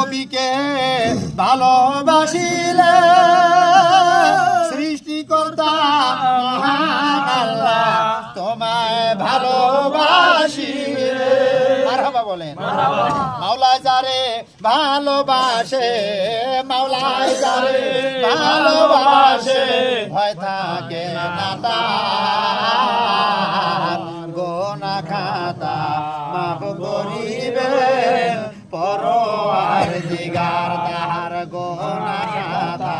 নবীকে ভালোবাসিলে সৃষ্টিকর্তা মহান আল্লাহ তোমায় ভালোবাসিলে। মারহাবা বলেন। মাওলা যারে ভালোবাসে, মাওলায় যারে ভালোবাসে, ভয় থাকে না তার, গোনা খাতা মাফ করিবেন পরওয়ারদিগার তাহার, গোনা খাতা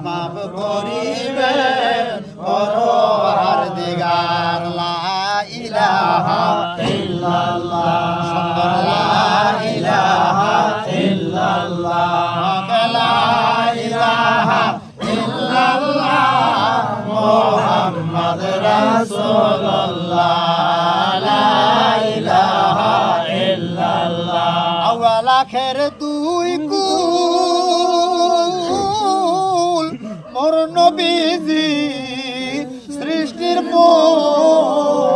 মাফ করিবেন পরওয়ারদিগার। লা ইলাহা ইল্লাল্লাহ, লা ইলাহা ইল্লাল্লাহ, লা ইলাহা ইল্লাল্লাহ, মুহাম্মদ রাসূলুল্লাহ, লা ইলাহা ইল্লাল্লাহ। আউয়াল আখের দুই কুল মোর নবীজি সৃষ্টির মূল,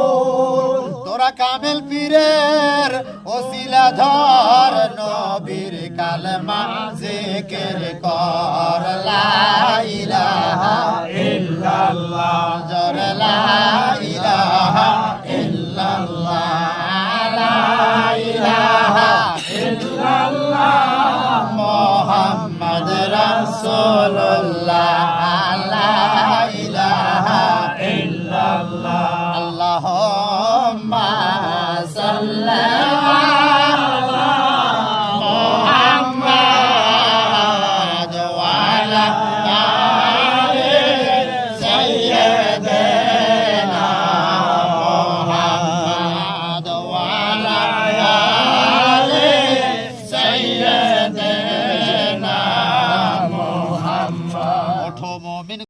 তোরা কামেল পীরের ওসিলা ধর, নবীর কালেমা জিকির কর, লা ইলাহা ইল্লাল্লাহ, জোর লা ইলাহা ইল্লাল্লাহ, লা ইলাহা ইল্লাল্লাহ, মুহাম্মদ রাসূলুল্লাহ।